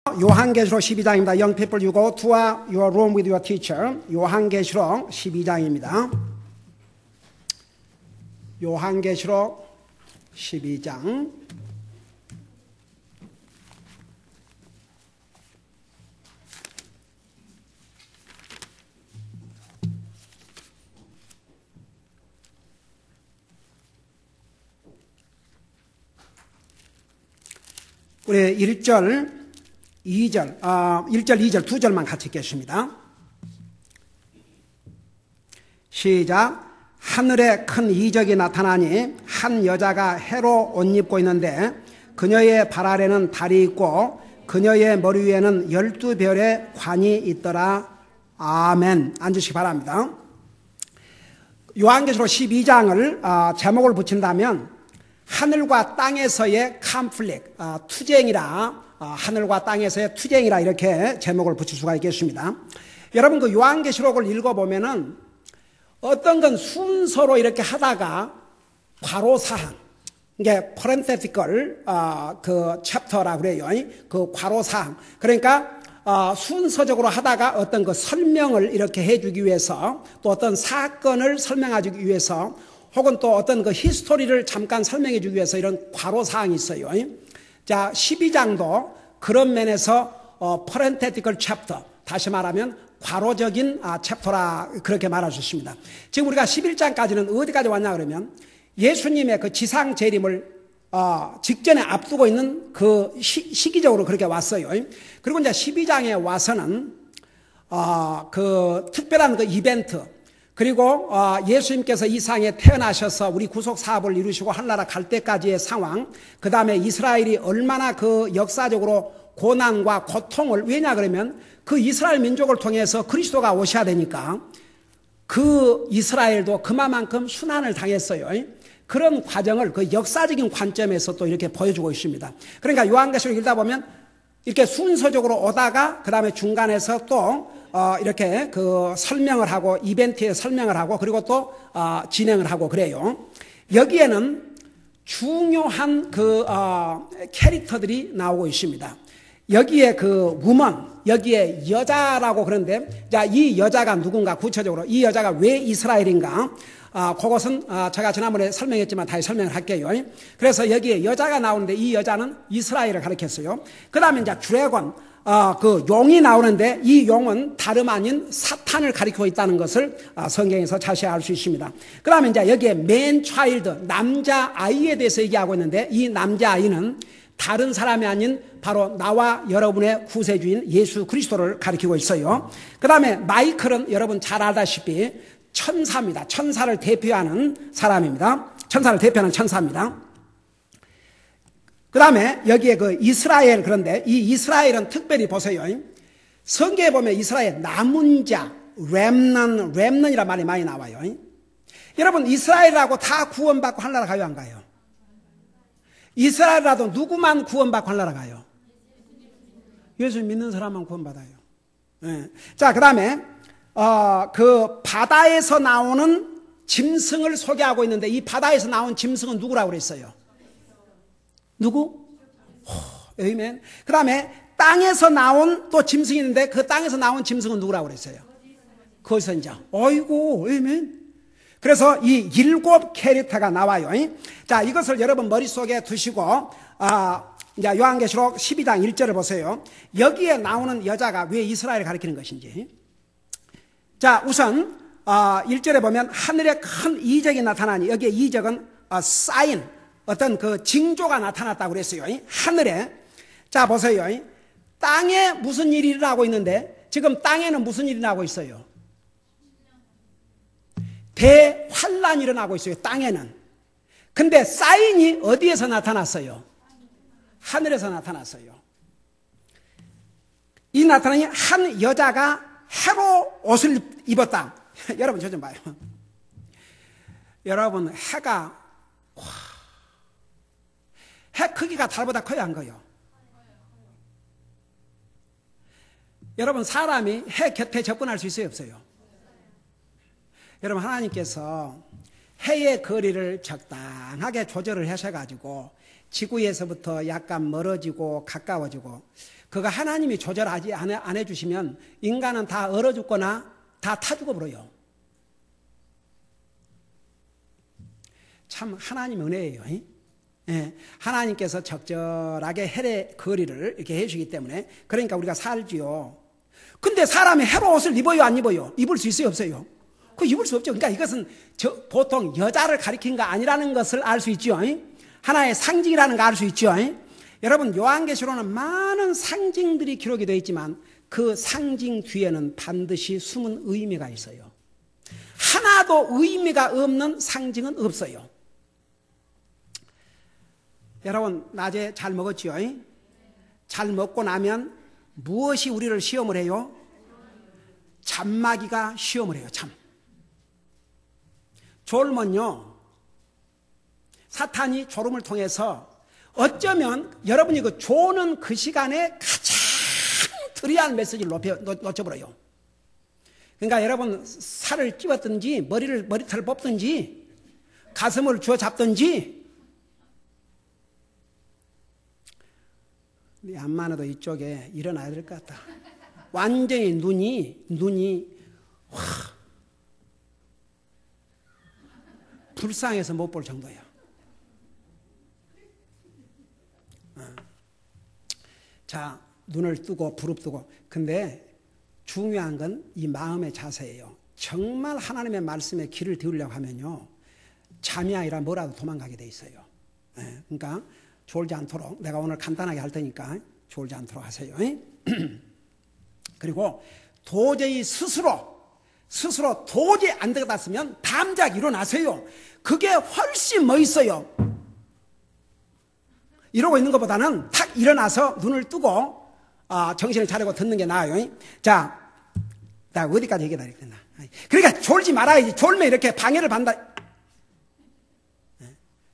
요한계시록 12장입니다. Young people, you go to your room with your teacher. 요한계시록 12장입니다. 요한계시록 12장. 우리 1절, 2절, 1절, 2절, 2절만 같이 읽겠습니다. 시작. 하늘에 큰 이적이 나타나니 한 여자가 해로 옷 입고 있는데 그녀의 발 아래는 달이 있고 그녀의 머리 위에는 12별의 관이 있더라. 아멘. 앉으시기 바랍니다. 요한계시록 12장을 제목을 붙인다면 하늘과 땅에서의 컴플렉, 투쟁이라, 하늘과 땅에서의 투쟁이라 이렇게 제목을 붙일 수가 있겠습니다. 여러분 그 요한계시록을 읽어보면은 어떤 건 순서로 이렇게 하다가 괄호사항, 이게 parenthetical 그 챕터라고 그래요. 그 괄호사항. 그러니까 순서적으로 하다가 어떤 그 설명을 이렇게 해주기 위해서 또 어떤 사건을 설명해주기 위해서 혹은 또 어떤 그 히스토리를 잠깐 설명해 주기 위해서 이런 괄호사항이 있어요. 자, 12장도 그런 면에서 parenthetical chapter, 다시 말하면 괄호적인 챕터라 그렇게 말할 수 있습니다. 지금 우리가 11장까지는 어디까지 왔냐 그러면 예수님의 그 지상 재림을 직전에 앞두고 있는 그 시기적으로 그렇게 왔어요. 그리고 이제 12장에 와서는 그 특별한 그 이벤트, 그리고 예수님께서 이 세상에 태어나셔서 우리 구속 사업을 이루시고 하늘나라 갈 때까지의 상황, 그 다음에 이스라엘이 얼마나 그 역사적으로 고난과 고통을, 왜냐 그러면 그 이스라엘 민족을 통해서 그리스도가 오셔야 되니까 그 이스라엘도 그만큼 순환을 당했어요. 그런 과정을 그 역사적인 관점에서 또 이렇게 보여주고 있습니다. 그러니까 요한계시록 읽다 보면 이렇게 순서적으로 오다가 그 다음에 중간에서 또 이렇게 그 설명을 하고 이벤트에 설명을 하고 그리고 또 진행을 하고 그래요. 여기에는 중요한 그 캐릭터들이 나오고 있습니다. 여기에 그 woman, 여기에 여자라고 그러는데, 자, 이 여자가 누군가 구체적으로 이 여자가 왜 이스라엘인가? 그것은 제가 지난번에 설명했지만 다시 설명을 할게요. 그래서 여기에 여자가 나오는데 이 여자는 이스라엘을 가리켰어요. 그 다음에 이제 드래곤, 그 용이 나오는데 이 용은 다름 아닌 사탄을 가리키고 있다는 것을 성경에서 자세히 알 수 있습니다. 그 다음에 이제 여기에 man child, 남자 아이에 대해서 얘기하고 있는데 이 남자 아이는 다른 사람이 아닌 바로 나와 여러분의 구세주인 예수 그리스도를 가리키고 있어요. 그 다음에 마이클은 여러분 잘 알다시피 천사입니다. 천사를 대표하는 사람입니다. 천사를 대표하는 천사입니다. 그 다음에 여기에 그 이스라엘, 그런데 이 이스라엘은 특별히 보세요. 성경에 보면 이스라엘 남은 자, 렘넌이라는 말이 많이 나와요. 여러분 이스라엘하고 다 구원받고 하늘나라 가요 안 가요? 이스라엘이라도 누구만 구원받고 하늘나라 가요? 예수 믿는 사람만 구원받아요. 네. 자, 그 다음에 그 바다에서 나오는 짐승을 소개하고 있는데 이 바다에서 나온 짐승은 누구라고 그랬어요? 누구? 아멘. 그 다음에 땅에서 나온 또 짐승이 있는데 그 땅에서 나온 짐승은 누구라고 그랬어요? 거선자. 어이구, 아멘. 그래서 이 7 캐릭터가 나와요. 자, 이것을 여러분 머릿속에 두시고, 이제 요한계시록 12장 1절을 보세요. 여기에 나오는 여자가 왜 이스라엘을 가리키는 것인지. 자, 우선, 1절에 보면 하늘에 큰 이적이 나타나니, 여기에 이적은 사인, 어떤 그 징조가 나타났다고 그랬어요. 하늘에. 자, 보세요. 땅에 무슨 일이 일어나고 있는데, 지금 땅에는 무슨 일이 일어나고 있어요? 대환란이 일어나고 있어요. 땅에는. 근데 사인이 어디에서 나타났어요? 하늘에서 나타났어요. 이 나타나니 한 여자가 해로 옷을 입었다. 여러분 저 좀 봐요. 여러분 해가 해 크기가 달보다 커요 안 커요? 여러분 사람이 해 곁에 접근할 수 있어요 없어요? 여러분 하나님께서 해의 거리를 적당하게 조절을 하셔가지고 지구에서부터 약간 멀어지고 가까워지고, 그거 하나님이 조절하지 안 해주시면 인간은 다 얼어 죽거나 다 타 죽어버려요. 참 하나님 은혜예요. 예, 하나님께서 적절하게 헬의 거리를 이렇게 해주기 때문에 그러니까 우리가 살지요. 근데 사람이 해로 옷을 입어요, 안 입어요? 입을 수 있어요, 없어요? 그 입을 수 없죠. 그러니까 이것은 보통 여자를 가리킨 거 아니라는 것을 알 수 있죠. 하나의 상징이라는 거 알 수 있죠. 여러분, 요한계시록에는 많은 상징들이 기록이 되어 있지만 그 상징 뒤에는 반드시 숨은 의미가 있어요. 하나도 의미가 없는 상징은 없어요. 여러분, 낮에 잘 먹었지요? 잘 먹고 나면 무엇이 우리를 시험을 해요? 잠마귀가 시험을 해요. 졸면요, 사탄이 졸음을 통해서 어쩌면 여러분이 그 조는 그 시간에 가장 트리한 메시지를 놓쳐버려요. 그러니까 여러분, 살을 찝었든지 머리털을 뽑든지 가슴을 쥐어 잡든지, 암만해도 이쪽에 일어나야 될 것 같다. 완전히 눈이 불쌍해서 못 볼 정도예요. 자, 눈을 뜨고 부릅뜨고. 근데 중요한 건 이 마음의 자세예요. 정말 하나님의 말씀에 귀를 기울이려고 하면요, 잠이 아니라 뭐라도 도망가게 돼 있어요. 그러니까 졸지 않도록, 내가 오늘 간단하게 할 테니까 졸지 않도록 하세요. 그리고 도저히 스스로 도저히 안 되겠다 했으면 담작 일어나세요. 그게 훨씬 멋있어요. 이러고 있는 것보다는 탁 일어나서 눈을 뜨고 정신을 차리고 듣는 게 나아요. 자, 나 어디까지 얘기해야 되나. 그러니까 졸지 말아야지. 졸면 이렇게 방해를 받는다.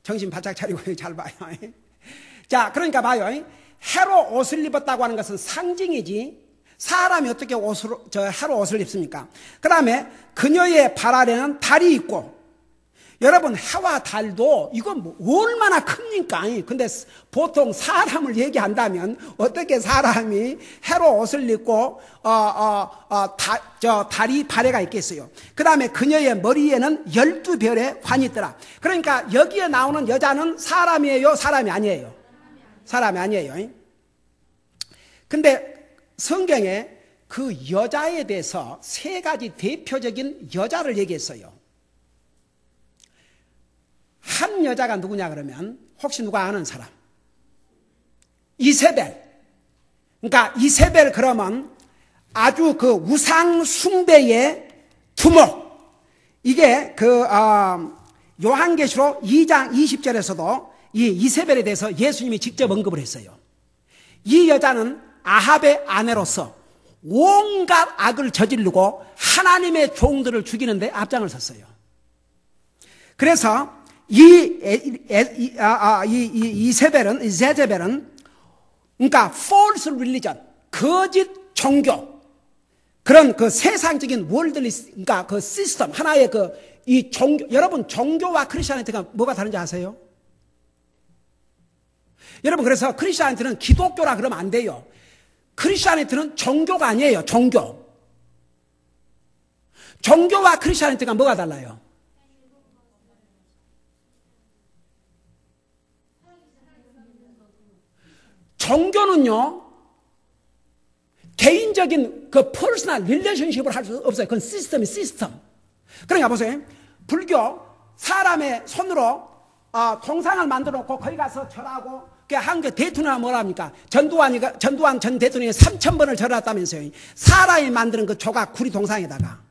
정신 바짝 차리고 잘 봐요. 자, 그러니까 봐요. 해로 옷을 입었다고 하는 것은 상징이지, 사람이 어떻게 해로 옷을 입습니까? 그 다음에 그녀의 발 아래는 달이 있고, 여러분, 해와 달도 이건 뭐 얼마나 큽니까? 근데 보통 사람을 얘기한다면 어떻게 사람이 해로 옷을 입고 달이 발에가 있겠어요? 그 다음에 그녀의 머리에는 12별의 환이 있더라. 그러니까 여기에 나오는 여자는 사람이에요, 사람이 아니에요? 사람이 아니에요. 근데 성경에 그 여자에 대해서 세 가지 대표적인 여자를 얘기했어요. 한 여자가 누구냐 그러면, 혹시 누가 아는 사람? 이세벨. 그러니까 이세벨 그러면 아주 그 우상 숭배의 두목. 이게 그 요한계시록 2장 20절에서도 이 이세벨에 대해서 예수님이 직접 언급을 했어요. 이 여자는 아합의 아내로서 온갖 악을 저지르고 하나님의 종들을 죽이는데 앞장을 섰어요. 그래서 이세벨은 그러니까 false religion, 거짓 종교, 그런 그 세상적인 월드리스, 그러니까 그 시스템, 하나의 이 종교. 여러분, 종교와 크리스천한테가 뭐가 다른지 아세요? 여러분, 그래서 크리스천한테는 기독교라 그러면 안 돼요. 크리스천한테는 종교가 아니에요. 종교와 크리스천한테가 뭐가 달라요? 종교는요, 개인적인 그 퍼스널 릴레이션십을 할 수 없어요. 그건 시스템. 그러니까 보세요. 불교, 사람의 손으로 동상을 만들어 놓고 거기 가서 절하고, 한국 대통령이 뭐라 합니까? 전두환 전 대통령이 3,000번을 절했다면서요. 사람이 만드는 그 조각 구리 동상에다가.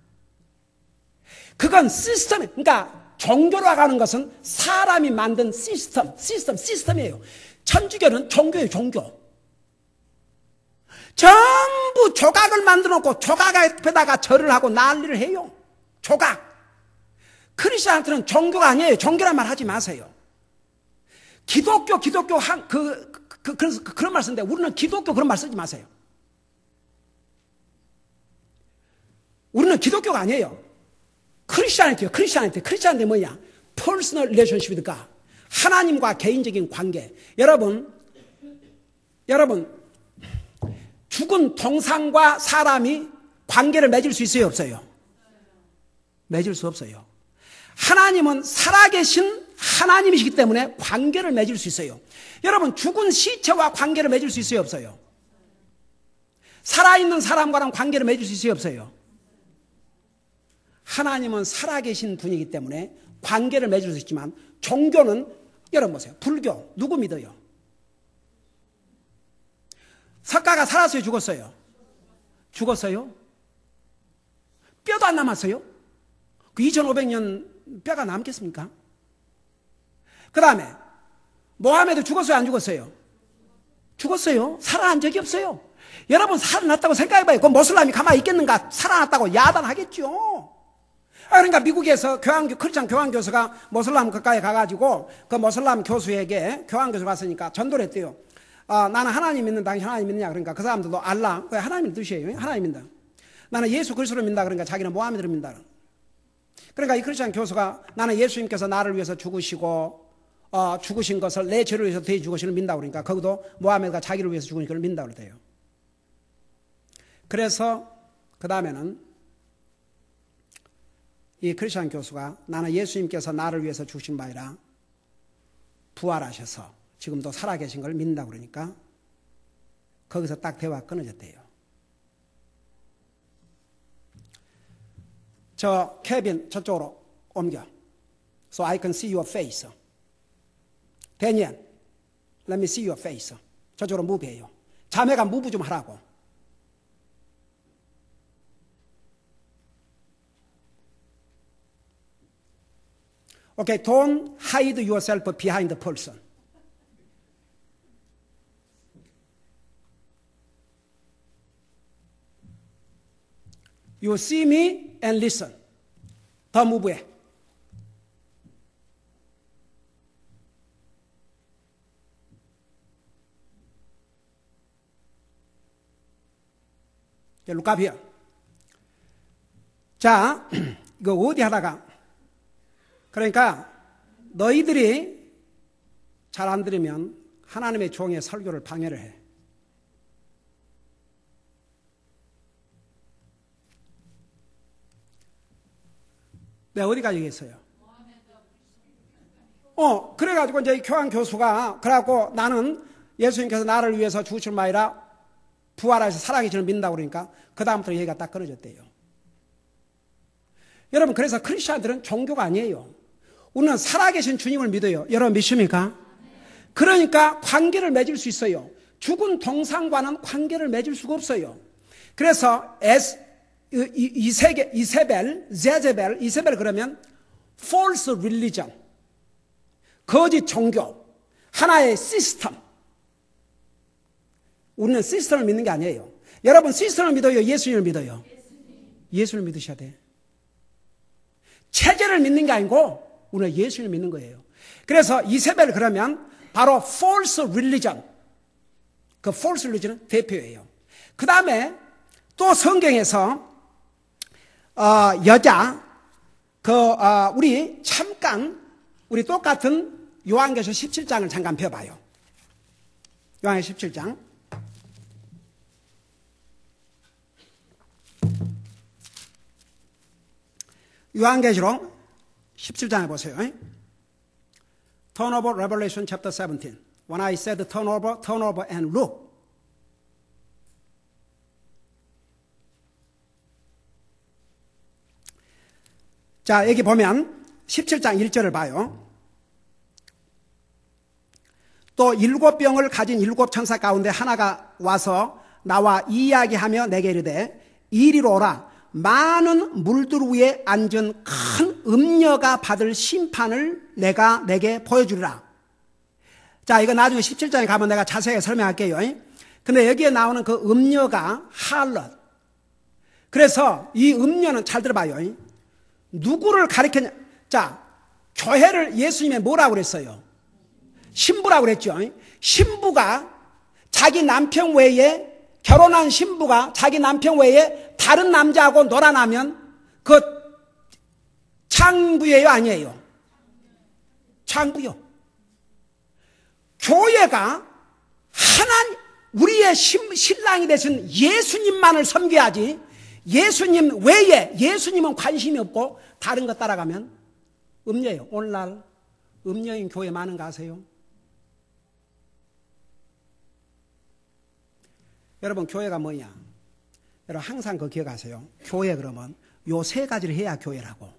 그건 그러니까 종교라고 하는 것은 사람이 만든 시스템이에요. 천주교는 종교예요, 종교. 전부 조각을 만들어 놓고 조각 앞에다가 절을 하고 난리를 해요. 조각. 크리스천한테는 종교가 아니에요. 종교란 말 하지 마세요. 기독교 그런 말 쓰는데 우리는 기독교 그런 말 쓰지 마세요. 우리는 기독교가 아니에요. 크리스천한테 뭐냐? 퍼스널 릴레이션십이니까 하나님과 개인적인 관계. 여러분, 죽은 동상과 사람이 관계를 맺을 수 있어요, 없어요? 맺을 수 없어요. 하나님은 살아계신 하나님이시기 때문에 관계를 맺을 수 있어요. 여러분, 죽은 시체와 관계를 맺을 수 있어요, 없어요? 살아있는 사람과는 관계를 맺을 수 있어요, 없어요? 하나님은 살아계신 분이기 때문에 관계를 맺을 수 있지만, 종교는 여러분 보세요. 불교 누구 믿어요? 석가가 살았어요, 죽었어요? 죽었어요? 뼈도 안 남았어요? 그 2500년 뼈가 남겠습니까? 그 다음에 모하메드 죽었어요, 안 죽었어요? 죽었어요. 살아난 적이 없어요. 여러분, 살아났다고 생각해봐요. 그 모슬람이 가만히 있겠는가? 살아났다고 야단하겠죠. 그러니까 미국에서 크리스찬 교황 교수가 모슬람 국가에 가가지고 그 모슬람 교수에게 교황 교수가 왔으니까 전도를 했대요. 나는 하나님 믿는, 당신 하나님 믿느냐? 그러니까 그 사람들도 알라, 그게 하나님의 뜻이에요. 하나님 믿는다. 나는 예수 그리스도를 믿는다. 그러니까 자기는 모하메드를 믿는다. 그러니까 이 크리스찬 교수가 나는 예수님께서 나를 위해서 죽으시고 죽으신 것을 내 죄를 위해서 대해 죽으시는 믿는다. 그러니까 거기도 모하메드가 자기를 위해서 죽으신 것을 믿는다 그러대요. 그래서 그 다음에는 이 크리스찬 교수가 나는 예수님께서 나를 위해서 죽으신 바이라 부활하셔서 지금도 살아계신 걸 믿는다 그러니까 거기서 딱 대화가 끊어졌대요. 저 케빈 저쪽으로 옮겨. So I can see your face. 데니엘, let me see your face. 저쪽으로 무브해요. 자매가 무브 좀 하라고. Okay, don't hide yourself behind the person. You see me and listen. 더 무브해. Look up here. 자, 이거 어디 하다가 그러니까 너희들이 잘 안 들으면 하나님의 종의 설교를 방해를 해. 내가 어디까지 얘기했어요? 그래가지고 이제 교황 교수가 그래갖고 나는 예수님께서 나를 위해서 죽으실 마이라 부활하셔서 살아계시는 믿는다고 그러니까 그 다음부터 얘기가 딱 끊어졌대요. 여러분, 그래서 크리스천들은 종교가 아니에요. 우리는 살아계신 주님을 믿어요. 여러분 믿습니까? 그러니까 관계를 맺을 수 있어요. 죽은 동상과는 관계를 맺을 수가 없어요. 그래서 이세벨 그러면 false religion, 거짓 종교, 하나의 시스템. 우리는 시스템을 믿는 게 아니에요. 여러분 시스템을 믿어요? 예수님을 믿어요? 예수를 믿으셔야 돼. 체제를 믿는 게 아니고 우리는 예수님을 믿는 거예요. 그래서 이세벨 그러면 바로 false religion, 그 false religion은 대표예요. 그 다음에 또 성경에서 여자 우리 잠깐 우리 똑같은 요한계시록 17장을 잠깐 펴봐요. 요한계시록 17장. 요한계시록 17장에 보세요. Turn over Revelation chapter 17. When I said turn over and look. 자, 여기 보면 17장 1절을 봐요. 또 7병을 가진 7천사 가운데 하나가 와서 나와 이야기하며 내게 이르되 이리로 오라. 많은 물들 위에 앉은 큰 음녀가 받을 심판을 내가 내게 보여주리라. 자, 이거 나중에 17장에 가면 내가 자세하게 설명할게요. 근데 여기에 나오는 그 음녀가 할럿. 그래서 이 음녀는 잘 들어봐요. 누구를 가리켰냐? 자, 교회를 예수님이 뭐라고 그랬어요? 신부라고 그랬죠. 신부가 자기 남편 외에 결혼한 신부가 자기 남편 외에 다른 남자하고 놀아나면 그 창부예요, 아니에요? 창부요. 교회가 우리의 신랑이 되신 예수님만을 섬겨야지, 예수님 외에, 예수님은 관심이 없고 다른 거 따라가면 음녀예요. 오늘날 음녀인 교회 많은 거 아세요? 여러분, 교회가 뭐냐? 여러분, 항상 그거 기억하세요. 교회 그러면 요 세 가지를 해야 교회라고.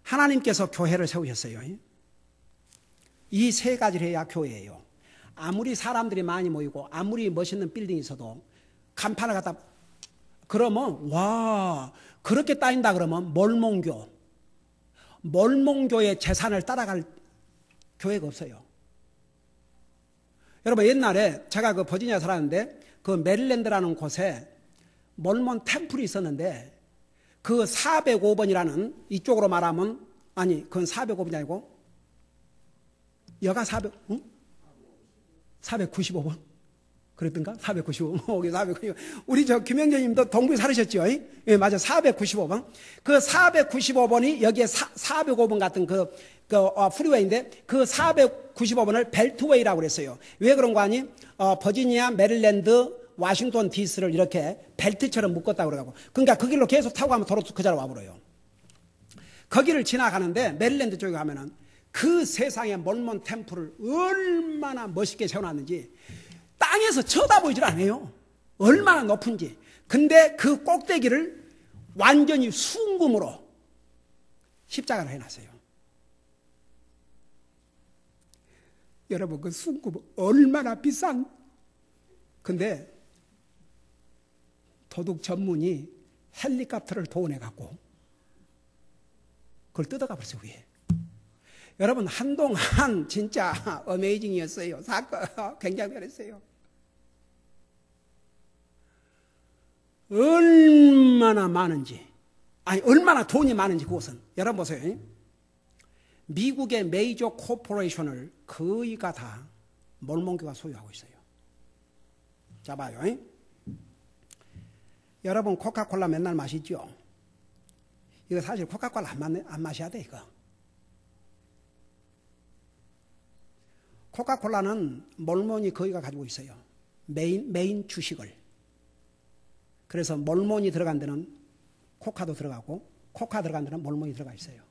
하나님께서 교회를 세우셨어요. 이 세 가지를 해야 교회예요. 아무리 사람들이 많이 모이고 아무리 멋있는 빌딩이 있어도 간판을 갖다 그러면 와, 그렇게 따진다 그러면 몰몬교의 재산을 따라갈 교회가 없어요. 여러분, 옛날에 제가 그 버지니아 살았는데 그 메릴랜드라는 곳에 몰몬 템플이 있었는데 그 405번이라는 이쪽으로 말하면 아니 그건 405번이 아니고 여가 495번 그랬던가? 495번. 495. 우리 저 김영재님도 동부에 살으셨죠? 예, 맞아. 495번. 그 495번이 여기에 405번 같은 프리웨이인데 그 495번을 벨트웨이라고 그랬어요. 왜 그런 거 아니? 버지니아, 메릴랜드, 워싱턴 DC를 이렇게 벨트처럼 묶었다고 그러고. 그러니까 그 길로 계속 타고 가면 도로 그 자로 와버려요. 거기를 지나가는데 메릴랜드 쪽에 가면은 그 세상의 몰몬 템플을 얼마나 멋있게 세워놨는지 땅에서 쳐다보질 않아요. 얼마나 높은지. 근데 그 꼭대기를 완전히 순금으로 십자가를 해놨어요. 여러분, 그 순금 얼마나 비싼. 근데 도둑 전문이 헬리콥터를 도원해갖고 그걸 뜯어가 버렸어요, 위에. 여러분, 한동안 진짜 어메이징이었어요. 사건 굉장히 그랬어요. 얼마나 많은지, 아니 얼마나 돈이 많은지 그것은. 여러분 보세요. 미국의 메이저 코퍼레이션을 거의가 다 몰몬교가 소유하고 있어요. 자 봐요. 여러분, 코카콜라 맨날 마시죠? 이거 사실 코카콜라 안 마셔야 돼, 이거. 코카콜라는 몰몬이 거의가 가지고 있어요. 메인 주식을. 그래서 몰몬이 들어간 데는 코카도 들어가고 코카 들어간 데는 몰몬이 들어가 있어요.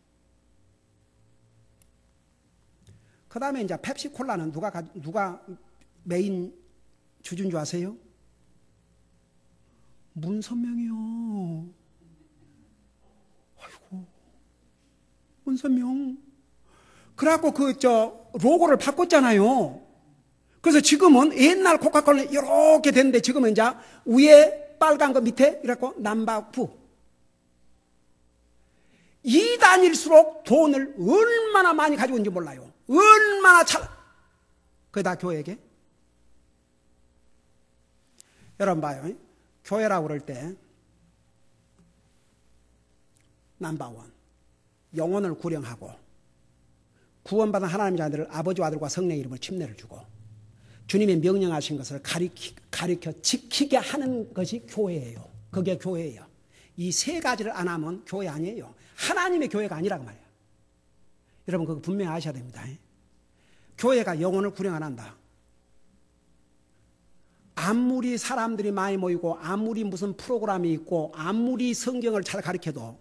그 다음에 이제 펩시콜라는 누가 메인 주주인 줄 아세요? 문선명이요. 아이고, 문선명. 그래갖고 로고를 바꿨잖아요. 그래서 지금은 옛날 코카콜라 이렇게 됐는데 지금은 이제 위에 빨간 거 밑에 이래갖고 남바푸. 이 단일수록 돈을 얼마나 많이 가지고 있는지 몰라요. 얼마나 그게 다 교회에게. 여러분 봐요. 교회라고 그럴 때 넘버원 영혼을 구령하고 구원받은 하나님의 자녀들을 아버지와 아들과 성령의 이름으로 침례를 주고 주님이 명령하신 것을 가르쳐 지키게 하는 것이 교회예요. 그게 교회예요. 이 세 가지를 안 하면 교회 아니에요. 하나님의 교회가 아니라고 말이에요. 여러분 그거 분명히 아셔야 됩니다. 교회가 영혼을 구령 안 한다. 아무리 사람들이 많이 모이고 아무리 무슨 프로그램이 있고 아무리 성경을 잘 가르쳐도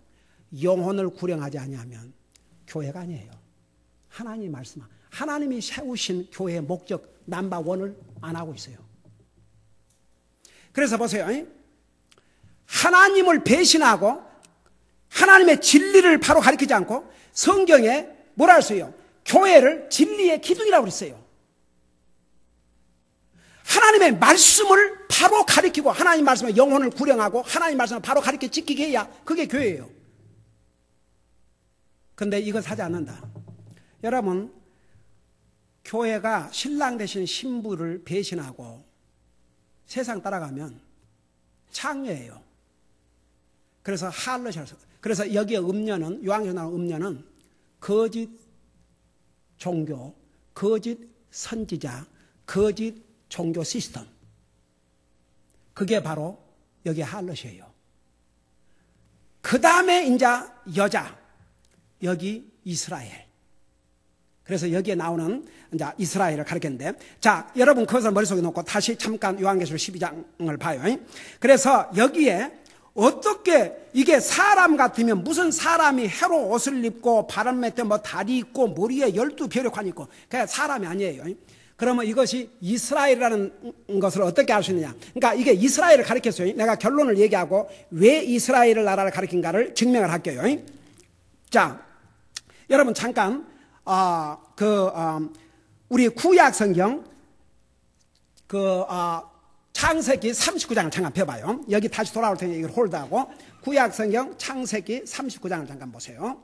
영혼을 구령하지 아니하면 교회가 아니에요. 하나님이 말씀하고 하나님이 세우신 교회의 목적 넘버원을 안 하고 있어요. 그래서 보세요. 하나님을 배신하고 하나님의 진리를 바로 가르치지 않고 성경에 뭐라 했어요? 교회를 진리의 기둥이라고 그랬어요. 하나님의 말씀을 바로 가르치고 하나님 말씀에 영혼을 구령하고 하나님 말씀을 바로 가르쳐 지키게 해야 그게 교회예요. 그런데 이걸 하지 않는다. 여러분, 교회가 신랑 대신 신부를 배신하고 세상 따라가면 창녀예요. 그래서 할럿이라서. 그래서 여기에 음녀는, 요한계시록에 나오는 음녀는 거짓 종교, 거짓 선지자, 거짓 종교 시스템. 그게 바로 여기 할럿이에요. 그 다음에 이제 여자, 여기 이스라엘. 그래서 여기에 나오는 이제 이스라엘을 가리켰는데, 자, 여러분 그것을 머릿속에 놓고 다시 잠깐 요한계시록 12장을 봐요. 그래서 여기에 어떻게 이게 사람 같으면 무슨 사람이 해로 옷을 입고 바람 밑에 뭐 다리 있고 머리에 12별의 관이 있고 그냥 사람이 아니에요. 그러면 이것이 이스라엘이라는 것을 어떻게 알 수 있느냐? 그러니까 이게 이스라엘을 가리켰어요. 내가 결론을 얘기하고 왜 이스라엘 나라를 가리킨가를 증명을 할게요. 자, 여러분 잠깐 우리 구약 성경 창세기 39장을 잠깐 펴봐요. 여기 다시 돌아올 테니 이걸 홀드하고 구약 성경 창세기 39장을 잠깐 보세요.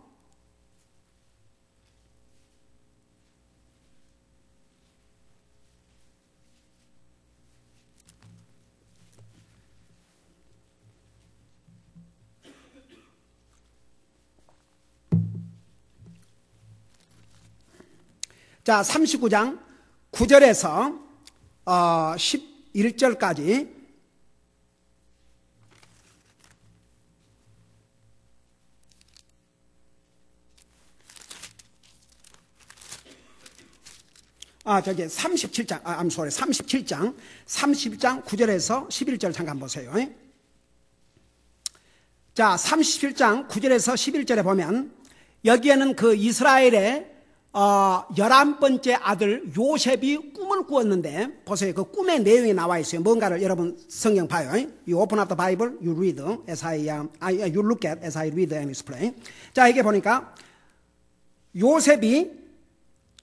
자, 39장 9절에서 11절까지 저기 37장, I'm sorry, 37장 9절에서 11절 잠깐 보세요. 자, 37장 9절에서 11절에 보면 여기에는 그 이스라엘의 11번째 아들 요셉이 꿈을 꾸었는데 보세요. 그 꿈의 내용이 나와 있어요. 뭔가를 여러분 성경 봐요. You open up the Bible, you read as you look at as I read and explain. 자, 이게 보니까 요셉이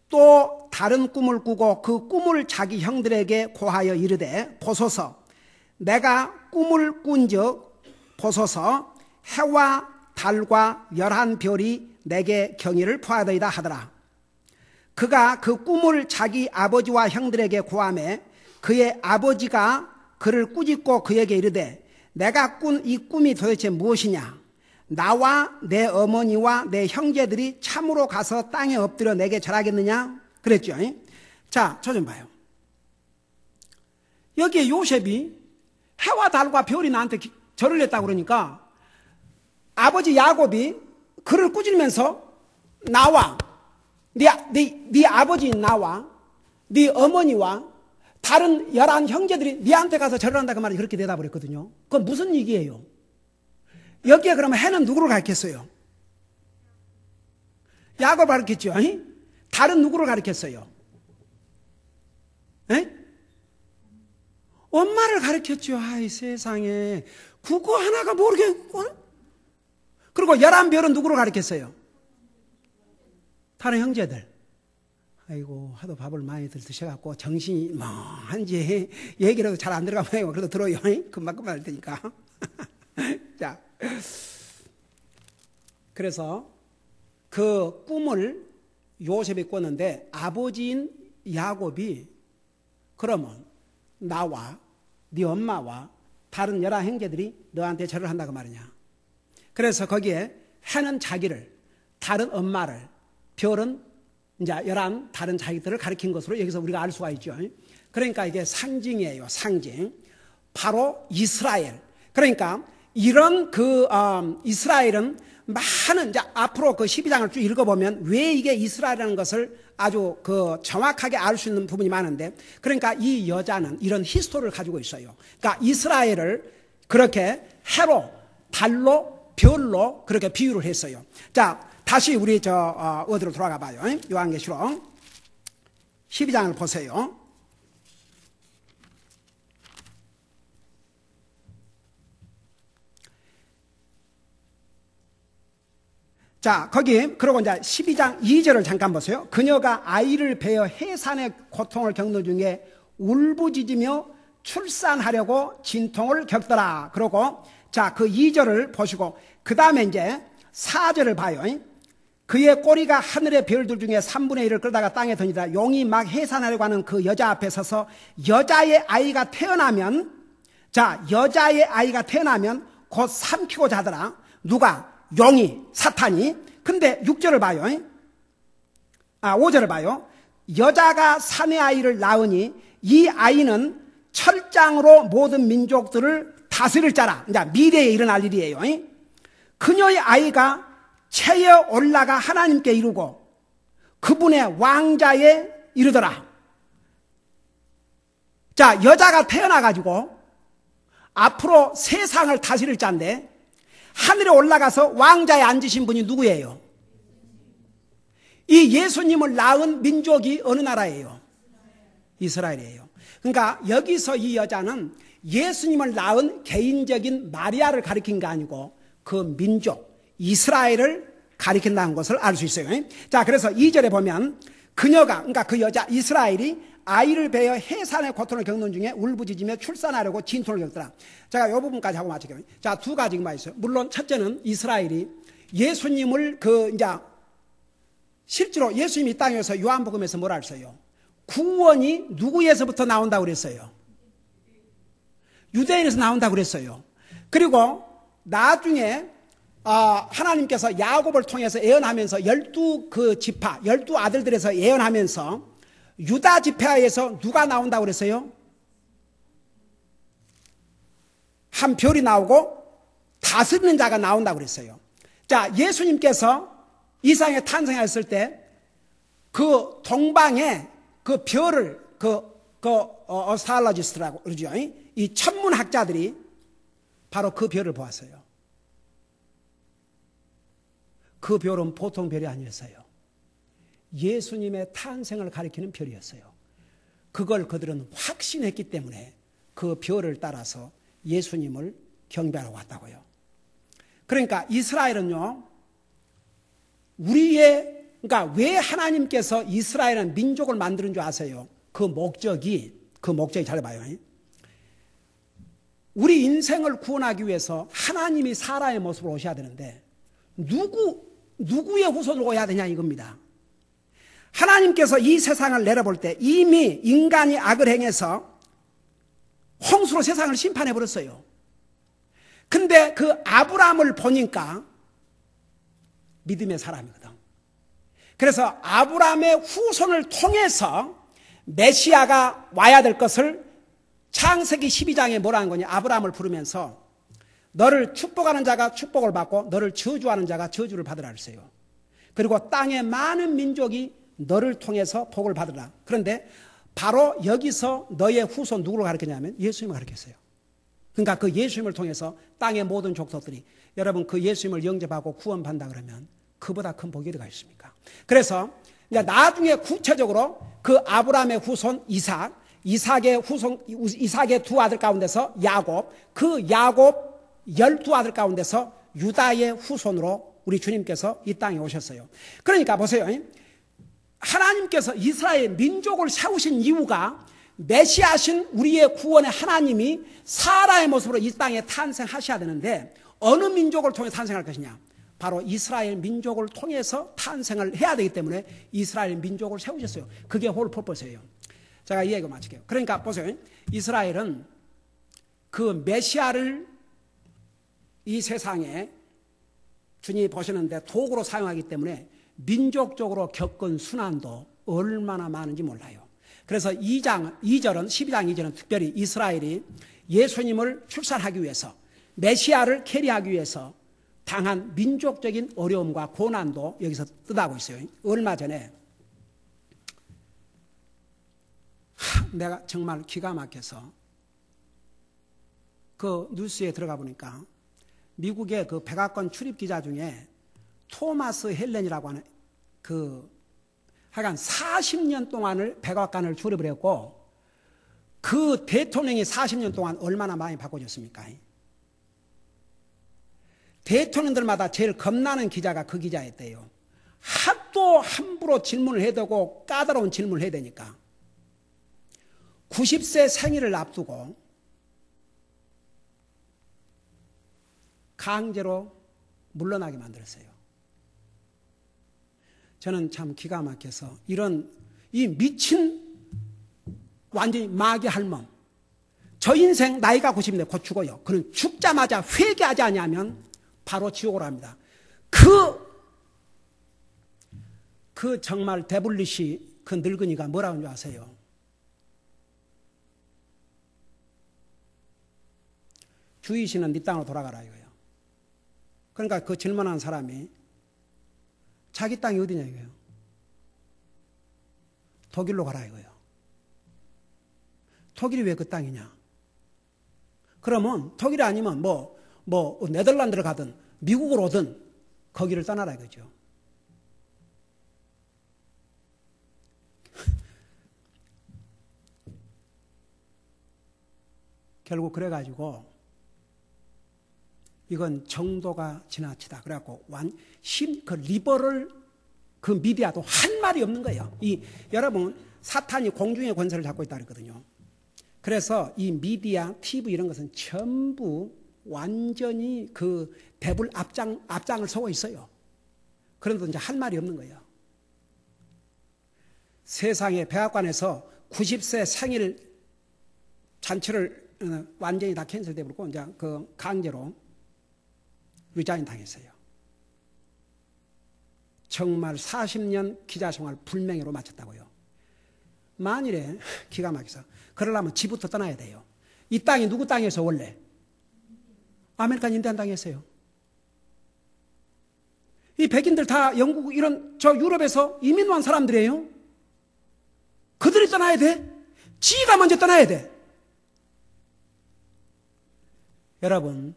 또 다른 꿈을 꾸고 그 꿈을 자기 형들에게 고하여 이르되 보소서 내가 꿈을 꾼즉 보소서 해와 달과 11별이 내게 경의를 포하더이다 하더라. 그가 그 꿈을 자기 아버지와 형들에게 고하매 그의 아버지가 그를 꾸짖고 그에게 이르되 내가 꾼 이 꿈이 도대체 무엇이냐? 나와 내 어머니와 내 형제들이 참으로 가서 땅에 엎드려 내게 절하겠느냐? 그랬죠. 자, 저 좀 봐요. 여기에 요셉이 해와 달과 별이 나한테 절을 했다고 그러니까 아버지 야곱이 그를 꾸짖으면서 나와 네 아버지인 나와 네 어머니와 다른 11 형제들이 네한테 가서 절을 한다 그 말이 그렇게 대답을 했거든요. 그건 무슨 얘기예요? 여기에 그러면 해는 누구를 가리켰어요? 야곱을 가리켰죠. 다른 누구를 가리켰어요? 엄마를 가리켰죠. 아이 세상에 그거 하나가 모르겠고. 그리고 11별은 누구를 가리켰어요? 다른 형제들. 아이고 하도 밥을 많이 드셔갖고 정신이 멍한지 얘기라도 잘 안 들어가면 그래도 들어요. 금방 할 테니까. 자, 그래서 그 꿈을 요셉이 꿨는데 아버지인 야곱이 그러면 나와 네 엄마와 다른 11 형제들이 너한테 절을 한다고 말이냐. 그래서 거기에 해는 자기를, 다른 엄마를, 별은 이제 11 다른 자기들을 가리킨 것으로 여기서 우리가 알 수가 있죠. 그러니까 이게 상징이에요. 상징. 바로 이스라엘. 그러니까 이런 이스라엘은 많은 이제 앞으로 그 12장을 쭉 읽어보면 왜 이게 이스라엘이라는 것을 아주 정확하게 알 수 있는 부분이 많은데, 그러니까 이 여자는 이런 히스토리를 가지고 있어요. 그러니까 이스라엘을 그렇게 해로, 달로, 별로 그렇게 비유를 했어요. 자, 다시 우리 어디로 돌아가 봐요. 요한계시록 12장을 보세요. 자, 거기 그리고 이제 12장 2절을 잠깐 보세요. 그녀가 아이를 베어 해산의 고통을 겪는 중에 울부짖으며 출산하려고 진통을 겪더라. 그러고 자, 그 2절을 보시고 그 다음에 이제 4절을 봐요. 그의 꼬리가 하늘의 별들 중에 3분의 1을 끌다가 땅에 던지다. 용이 막 해산하려고 하는 그 여자 앞에 서서 여자의 아이가 태어나면, 자, 여자의 아이가 태어나면 곧 삼키고 자더라. 누가? 용이, 사탄이. 근데 6절을 봐요. 5절을 봐요. 여자가 사내 아이를 낳으니 이 아이는 철장으로 모든 민족들을 다스릴 자라. 이제 미래에 일어날 일이에요. 그녀의 아이가 체에 올라가 하나님께 이르고 그분의 왕자에 이르더라. 자, 여자가 태어나가지고 앞으로 세상을 다스릴 자인데 하늘에 올라가서 왕자에 앉으신 분이 누구예요? 이 예수님을 낳은 민족이 어느 나라예요? 이스라엘이에요. 그러니까 여기서 이 여자는 예수님을 낳은 개인적인 마리아를 가리킨 게 아니고 그 민족 이스라엘을 가리킨다는 것을 알 수 있어요. 자, 그래서 2절에 보면 그녀가, 그러니까 그 여자 이스라엘이 아이를 베어 해산의 고통을 겪는 중에 울부짖으며 출산하려고 진통을 겪더라. 제가 이 부분까지 하고 마칠게요. 자, 두 가지만 있어요. 물론 첫째는 이스라엘이 예수님을 이제 실제로 예수님이 이 땅에 서 요한복음에서 뭐라 했어요? 구원이 누구에서부터 나온다고 그랬어요? 유대인에서 나온다고 그랬어요. 그리고 나중에 하나님께서 야곱을 통해서 예언하면서 12지파, 12아들들에서 예언하면서 유다 지파에서 누가 나온다고 그랬어요? 한 별이 나오고 다스리는 자가 나온다고 그랬어요. 자, 예수님께서 이 세상에 탄생했을 때 그 동방에 그 별을 어스트롤로지스트라고 그러죠. 이 천문학자들이 바로 그 별을 보았어요. 그 별은 보통 별이 아니었어요. 예수님의 탄생을 가리키는 별이었어요. 그걸 그들은 확신했기 때문에 그 별을 따라서 예수님을 경배하러 왔다고요. 그러니까 이스라엘은요, 그러니까 왜 하나님께서 이스라엘은 민족을 만드는 줄 아세요? 그 목적이 잘 봐요. 우리 인생을 구원하기 위해서 하나님이 사람의 모습으로 오셔야 되는데 누구의 후손으로 오야 되냐 이겁니다. 하나님께서 이 세상을 내려볼 때 이미 인간이 악을 행해서 홍수로 세상을 심판해 버렸어요. 근데 그 아브라함을 보니까 믿음의 사람이거든. 그래서 아브라함의 후손을 통해서 메시아가 와야 될 것을 창세기 12장에 뭐라는 거냐, 아브라함을 부르면서 너를 축복하는 자가 축복을 받고 너를 저주하는 자가 저주를 받으라 했어요. 그리고 땅의 많은 민족이 너를 통해서 복을 받으라. 그런데 바로 여기서 너의 후손 누구를 가르치냐면 예수님을 가르쳤어요. 그러니까 그 예수님을 통해서 땅의 모든 족속들이, 여러분 그 예수님을 영접하고 구원받는다 그러면 그보다 큰 복이 어디가 있습니까? 그래서 이제 나중에 구체적으로 그 아브라함의 후손 이삭의 두 아들 가운데서 야곱, 그 야곱 12아들 가운데서 유다의 후손으로 우리 주님께서 이 땅에 오셨어요. 그러니까 보세요. 하나님께서 이스라엘 민족을 세우신 이유가 메시아신 우리의 구원의 하나님이 사람의 모습으로 이 땅에 탄생하셔야 되는데 어느 민족을 통해 탄생할 것이냐? 바로 이스라엘 민족을 통해서 탄생을 해야 되기 때문에 이스라엘 민족을 세우셨어요. 그게 홀 퍼포스예요. 제가 이 얘기를 마칠게요. 그러니까 보세요. 이스라엘은 그 메시아를 이 세상에 주님이 보시는데 도구로 사용하기 때문에 민족적으로 겪은 순환도 얼마나 많은지 몰라요. 그래서 2절은 12장 2절은 특별히 이스라엘이 예수님을 출산하기 위해서 메시아를 캐리하기 위해서 당한 민족적인 어려움과 고난도 여기서 뜻하고 있어요. 얼마 전에 내가 정말 기가 막혀서 그 뉴스에 들어가 보니까 미국의 그 백악관 출입 기자 중에 토마스 헬렌이라고 하는 하여간 40년 동안을 백악관을 출입을 했고 그 대통령이 40년 동안 얼마나 많이 바꿔줬습니까? 대통령들마다 제일 겁나는 기자가 그 기자였대요. 하도 함부로 질문을 해야 되고 까다로운 질문을 해야 되니까 90세 생일을 앞두고 강제로 물러나게 만들었어요. 저는 참 기가 막혀서 이 미친 완전히 마귀 할멈, 저 인생 나이가 90인데 곧 죽어요. 그는 죽자마자 회개하지 않으면 바로 지옥으로 합니다. 그 정말 데블리시 그 늙은이가 뭐라는 줄 아세요? 주이시는 네 땅으로 돌아가라 이거예요. 그러니까 그 질문한 사람이 자기 땅이 어디냐 이거예요. 독일로 가라 이거예요. 독일이 왜 그 땅이냐? 그러면 독일이 아니면 뭐 네덜란드를 가든 미국으로 오든 거기를 떠나라 이거죠. 결국 그래가지고 이건 정도가 지나치다. 그래갖고 그 리버럴 그 미디어도 한 말이 없는 거예요. 여러분 사탄이 공중의 권세를 잡고 있다 그랬거든요. 그래서 이 미디어, TV 이런 것은 전부 완전히 그 배불 앞장을 서고 있어요. 그런데 이제 할 말이 없는 거예요. 세상에 백악관에서 90세 생일 잔치를 완전히 다 캔슬돼 버리고 이제 그 강제로 리자인 당했어요. 정말 40년 기자 생활 불명예로 마쳤다고요. 만일에 기가 막혀서 그러려면 집부터 떠나야 돼요. 이 땅이 누구 땅에서 원래? 아메리칸 인디안 땅이었어요. 이 백인들 다 영국 이런 저 유럽에서 이민 온 사람들이에요. 그들이 떠나야 돼? 지가 먼저 떠나야 돼. 여러분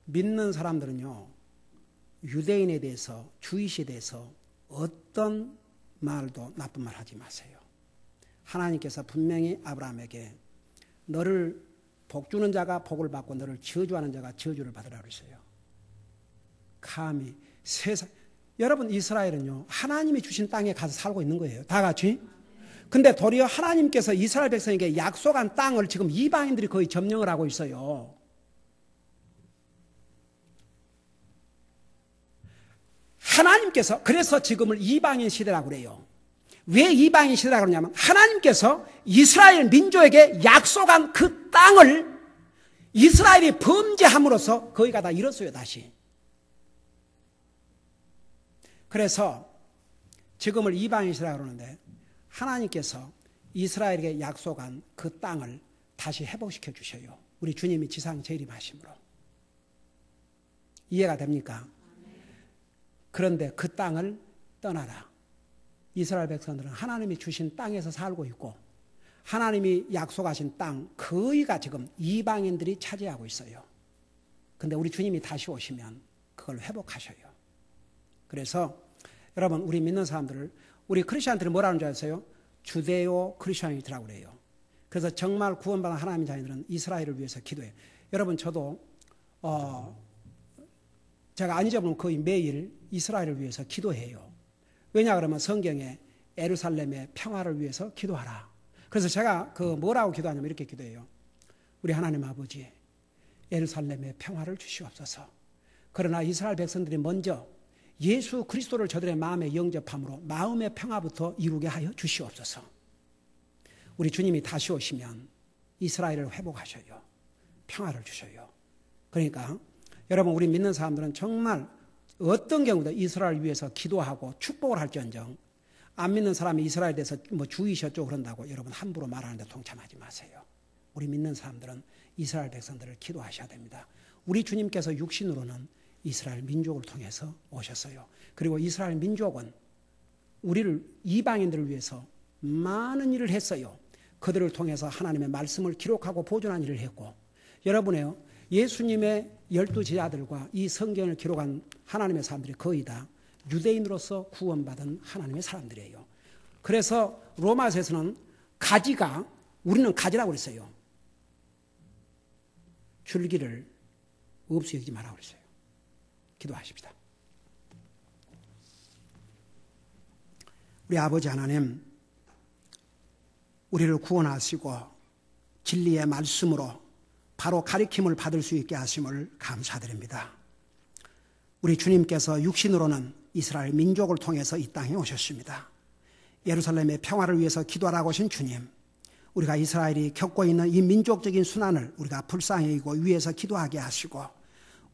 믿는 사람들은요 유대인에 대해서 주이시에 대해서 어떤 말도 나쁜 말 하지 마세요. 하나님께서 분명히 아브라함에게 너를 복 주는 자가 복을 받고 너를 저주하는 자가 저주를 받으라 그랬어요. 감히 세상 여러분 이스라엘은요 하나님이 주신 땅에 가서 살고 있는 거예요. 다 같이. 근데 도리어 하나님께서 이스라엘 백성에게 약속한 땅을 지금 이방인들이 거의 점령을 하고 있어요. 하나님께서 그래서 지금을 이방인 시대라고 그래요. 왜 이방인 시대라고 그러냐면 하나님께서 이스라엘 민족에게 약속한 그 땅을 이스라엘이 범죄함으로써 거기가 다 잃었어요. 다시. 그래서 지금을 이방인 시대라고 그러는데 하나님께서 이스라엘에게 약속한 그 땅을 다시 회복시켜 주셔요. 우리 주님이 지상 재림하심으로. 이해가 됩니까? 그런데 그 땅을 떠나라. 이스라엘 백성들은 하나님이 주신 땅에서 살고 있고 하나님이 약속하신 땅 거의가 지금 이방인들이 차지하고 있어요. 그런데 우리 주님이 다시 오시면 그걸 회복하셔요. 그래서 여러분 우리 믿는 사람들을 우리 크리스천들이 뭐라는 줄 아세요? 주데오 크리스천이라고 그래요. 그래서 정말 구원받은 하나님의 자녀들은 이스라엘을 위해서 기도해요. 여러분 저도 제가 안 잊어보면 거의 매일 이스라엘을 위해서 기도해요. 왜냐 그러면 성경에 예루살렘의 평화를 위해서 기도하라. 그래서 제가 그 뭐라고 기도하냐면 이렇게 기도해요. 우리 하나님 아버지 예루살렘의 평화를 주시옵소서. 그러나 이스라엘 백성들이 먼저 예수 그리스도를 저들의 마음에 영접함으로 마음의 평화부터 이루게 하여 주시옵소서. 우리 주님이 다시 오시면 이스라엘을 회복하셔요. 평화를 주셔요. 그러니까 여러분 우리 믿는 사람들은 정말 어떤 경우도 이스라엘을 위해서 기도하고 축복을 할지언정 안 믿는 사람이 이스라엘에 대해서 뭐 주의셨죠 그런다고 여러분 함부로 말하는데 동참하지 마세요. 우리 믿는 사람들은 이스라엘 백성들을 기도하셔야 됩니다. 우리 주님께서 육신으로는 이스라엘 민족을 통해서 오셨어요. 그리고 이스라엘 민족은 우리를 이방인들을 위해서 많은 일을 했어요. 그들을 통해서 하나님의 말씀을 기록하고 보존한 일을 했고 여러분의 예수님의 12제자들과 이 성경을 기록한 하나님의 사람들이 거의 다 유대인으로서 구원받은 하나님의 사람들이에요. 그래서 로마서에서는 가지가 우리는 가지라고 그랬어요. 줄기를 없이 여기지 말라고 그랬어요. 기도하십시다. 우리 아버지 하나님 우리를 구원하시고 진리의 말씀으로 바로 가르침을 받을 수 있게 하심을 감사드립니다. 우리 주님께서 육신으로는 이스라엘 민족을 통해서 이 땅에 오셨습니다. 예루살렘의 평화를 위해서 기도하라고 하신 주님, 우리가 이스라엘이 겪고 있는 이 민족적인 순환을 우리가 불쌍히 여기고 위해서 기도하게 하시고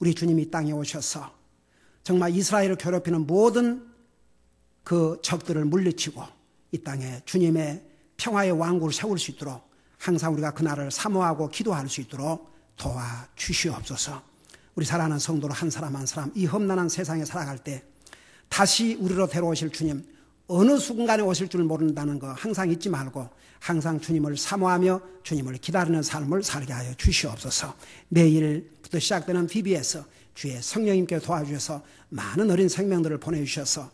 우리 주님이 이 땅에 오셔서 정말 이스라엘을 괴롭히는 모든 그 적들을 물리치고 이 땅에 주님의 평화의 왕국을 세울 수 있도록 항상 우리가 그날을 사모하고 기도할 수 있도록 도와주시옵소서. 우리 사랑하는 성도로 한 사람 한 사람 이 험난한 세상에 살아갈 때 다시 우리로 데려오실 주님 어느 순간에 오실 줄 모른다는 거 항상 잊지 말고 항상 주님을 사모하며 주님을 기다리는 삶을 살게 하여 주시옵소서. 내일부터 시작되는 VBS 주의 성령님께 도와주셔서 많은 어린 생명들을 보내주셔서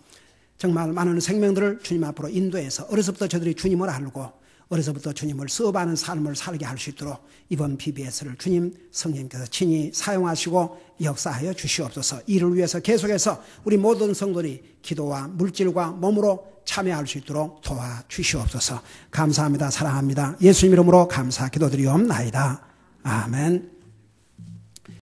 정말 많은 생명들을 주님 앞으로 인도해서 어려서부터 저들이 주님을 알고 어려서부터 주님을 수업하는 삶을 살게 할 수 있도록 이번 PBS를 주님 성령님께서 친히 사용하시고 역사하여 주시옵소서. 이를 위해서 계속해서 우리 모든 성도들이 기도와 물질과 몸으로 참여할 수 있도록 도와주시옵소서. 감사합니다. 사랑합니다. 예수님 이름으로 감사 기도드리옵나이다. 아멘.